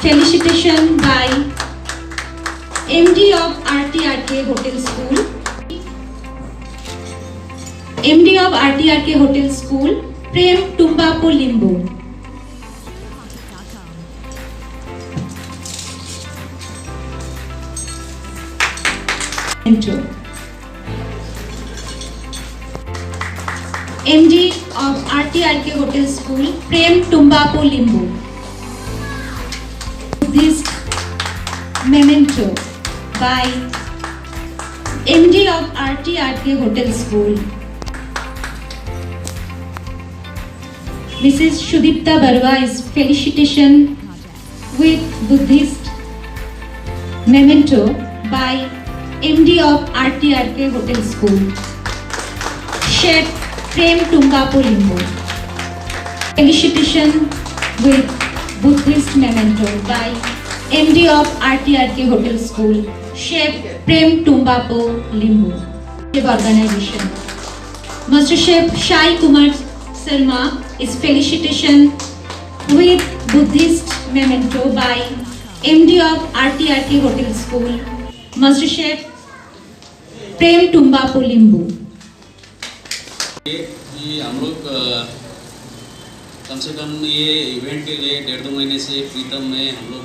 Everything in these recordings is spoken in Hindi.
Felicitation by MD of RTRK Hotel School. MD of RTRK Hotel School, Prem Tumbapo Limbu. MD of RTRK Hotel School, Prem Tumbapo Limbu. This memento by MD of RTRK Hotel School, Mrs. Shudipta Barwa is felicitation with Buddhist memento by MD of RTRK Hotel School, Chef Prem Tumbapo Limbu. Felicitation with Buddhist memento by MD of RTRK Hotel School, Chef Prem Tumbapo Limbu. Organization. Master Chef Shai Kumar Sharma is felicitation with Buddhist memento by MD of RTRK Hotel School, Master Chef Prem Tumbapo Limbu. कि हम लोग कम से कम ये इवेंट के लिए 1.5-2 महीने से प्रीतम में हम लोग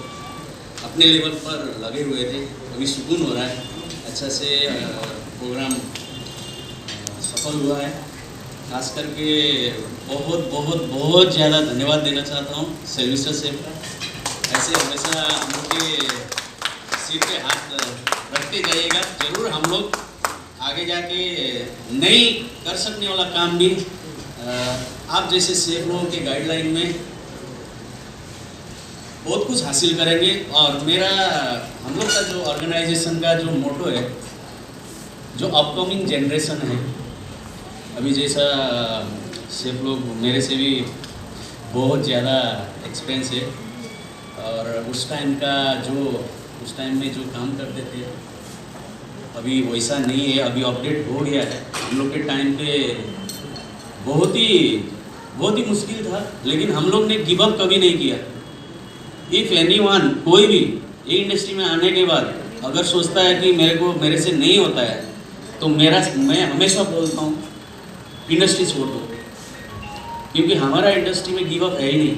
अपने लेवल पर लगे हुए थे। अभी सुकून हो रहा है, अच्छा से प्रोग्राम सफल हुआ है। खास करके बहुत बहुत बहुत ज़्यादा धन्यवाद देना चाहता हूँ सर्विसेज सेफ का। ऐसे हमेशा हम लोग के सिर पे हाथ रखते जाइएगा। ज़रूर हम लोग आगे जाके नहीं कर सकने वाला काम भी आप जैसे सेफ लोगों के गाइडलाइन में बहुत कुछ हासिल करेंगे। और मेरा हम लोग का जो ऑर्गेनाइजेशन का जो मोटो है, जो अपकमिंग जनरेशन है, अभी जैसा सेफ लोग मेरे से भी बहुत ज़्यादा एक्सपेंस है और उस टाइम में जो काम करते थे अभी वैसा नहीं है। अभी अपडेट हो गया है। हम लोग के टाइम पे बहुत ही मुश्किल था, लेकिन हम लोग ने गिव अप कभी नहीं किया। इफ़ एनीवन, कोई भी ये इंडस्ट्री में आने के बाद अगर सोचता है कि मेरे से नहीं होता है, तो मैं हमेशा बोलता हूँ इंडस्ट्री छोड़ दो, क्योंकि हमारा इंडस्ट्री में गिव अप है ही नहीं।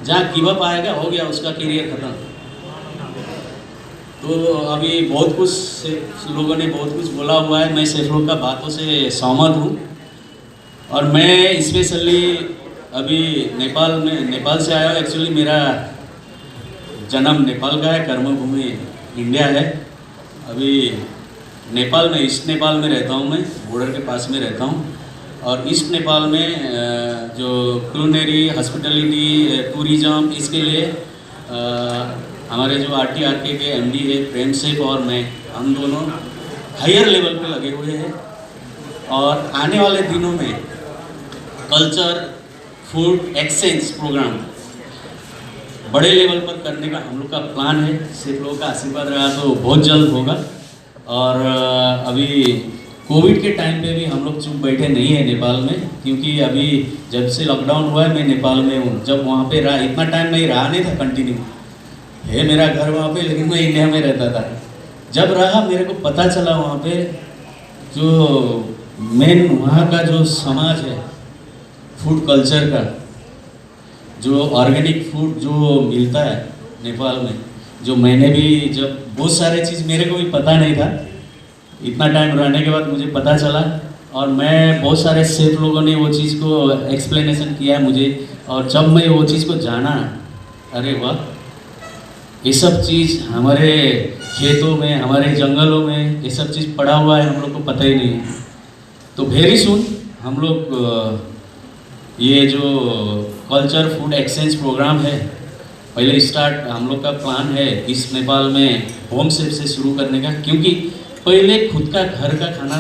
जहाँ गिव अप आएगा हो गया, उसका करियर खत्म। तो अभी बहुत कुछ लोगों ने बहुत कुछ बोला हुआ है, मैं सेफ लोग का बातों से सहमत हूँ। और मैं स्पेशली अभी नेपाल से आया हूँ। एक्चुअली मेरा जन्म नेपाल का है, कर्मभूमि इंडिया है। अभी नेपाल में, ईस्ट नेपाल में रहता हूँ, मैं बॉर्डर के पास में रहता हूँ। और ईस्ट नेपाल में जो क्यूलिनरी, हॉस्पिटलिटी, टूरिज़म, इसके लिए हमारे जो RTRK के MD है प्रेम सेफ और मैं, हम दोनों हायर लेवल पे लगे हुए हैं। और आने वाले दिनों में कल्चर फूड एक्सचेंज प्रोग्राम बड़े लेवल पर करने का हम लोग का प्लान है। सिर्फ लोगों का आशीर्वाद रहा तो बहुत जल्द होगा। और अभी कोविड के टाइम पे भी हम लोग चुप बैठे नहीं है नेपाल में, क्योंकि अभी जब से लॉकडाउन हुआ है मैं नेपाल में हूँ। जब वहाँ पे रहा, इतना टाइम मैं रहा नहीं था कंटिन्यू, है मेरा घर वहाँ पे, लेकिन मैं इंडिया में रहता था। जब रहा मेरे को पता चला वहाँ पे जो मेन वहाँ का जो समाज है फूड कल्चर का, जो ऑर्गेनिक फूड जो मिलता है नेपाल में, जो मैंने भी जब बहुत सारे चीज़ मेरे को भी पता नहीं था, इतना टाइम रहने के बाद मुझे पता चला। और मैं बहुत सारे सेफ लोगों ने वो चीज़ को एक्सप्लेनेशन किया मुझे। और जब मैं वो चीज़ को जाना, अरे वाह, ये सब चीज़ हमारे खेतों में, हमारे जंगलों में ये सब चीज़ पड़ा हुआ है, हम लोग को पता ही नहीं है। तो वेरी सुन हम लोग ये जो कल्चर फूड एक्सचेंज प्रोग्राम है, पहले स्टार्ट हम लोग का प्लान है इस नेपाल में होम सेफ से शुरू करने का। क्योंकि पहले खुद का घर का खाना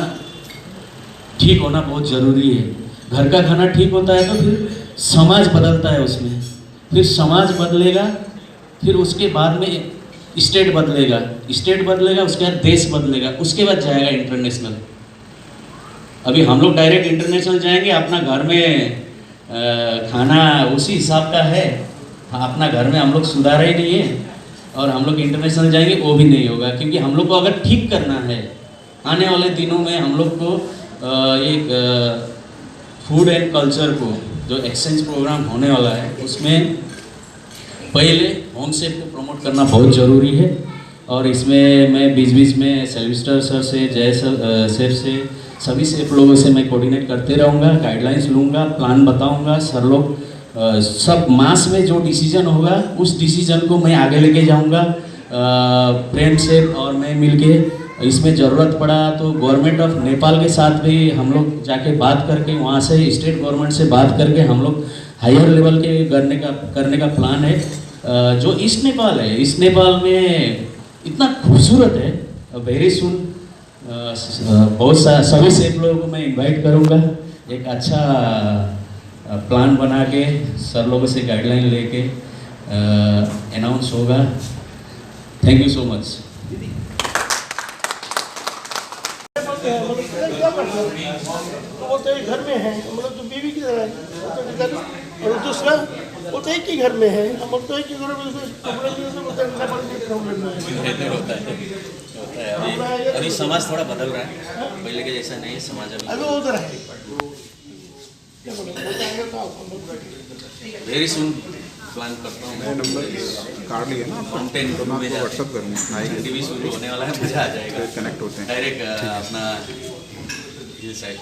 ठीक होना बहुत ज़रूरी है। घर का खाना ठीक होता है तो फिर समाज बदलता है उसमें, फिर समाज बदलेगा, फिर उसके बाद में स्टेट बदलेगा, उसके बाद देश बदलेगा, उसके बाद जाएगा इंटरनेशनल। अभी हम लोग डायरेक्ट इंटरनेशनल जाएंगे, अपना घर में खाना उसी हिसाब का है अपना घर में हम लोग सुधारा ही नहीं है और हम लोग इंटरनेशनल जाएंगे वो भी नहीं होगा, क्योंकि हम लोग को अगर ठीक करना है आने वाले दिनों में हम लोग को एक फूड एंड कल्चर को जो एक्सचेंज प्रोग्राम होने वाला है उसमें पहले होम सेफ को प्रमोट करना बहुत ज़रूरी है। और इसमें मैं बीच बीच में सेल्विस्टर सर से, जय सर सेफ से, सभी सेफ लोगों से मैं कोऑर्डिनेट करते रहूँगा, गाइडलाइंस लूँगा, प्लान बताऊँगा। सर लोग सब मास में जो डिसीजन होगा उस डिसीजन को मैं आगे लेके जाऊँगा प्रेम से और मैं मिलके। इसमें ज़रूरत पड़ा तो गवर्नमेंट ऑफ नेपाल के साथ भी हम लोग जाके बात करके, वहाँ से स्टेट गवर्नमेंट से बात करके हम लोग हायर लेवल के करने का प्लान है। जो ईस्ट नेपाल है, ईस्ट नेपाल में इतना खूबसूरत है, वेरी सुन बहुत सभी सेफ लोगों को मैं इनवाइट करूँगा। एक अच्छा प्लान बना के सर लोगों से गाइडलाइन लेके अनाउंस होगा। Thank you so much. बोलते हैं घर में है, मतलब जो बीवी की तरह है, और दूसरा बोलते हैं कि घर में है, हम बोलते हैं कि घर में अभी समाज थोड़ा बदल रहा है, पहले के जैसा नहीं समाज अभी उधर है। वेरी सुन प्लान करता हूँ। मैं नंबर कार्ड लिया ना आपका, तो मैं आपको व्हाट्सअप करूँगा। टीवी शुरू होने वाला है, मजा आ जाएगा, कनेक्ट होते हैं डायरेक्ट अपना ये साइड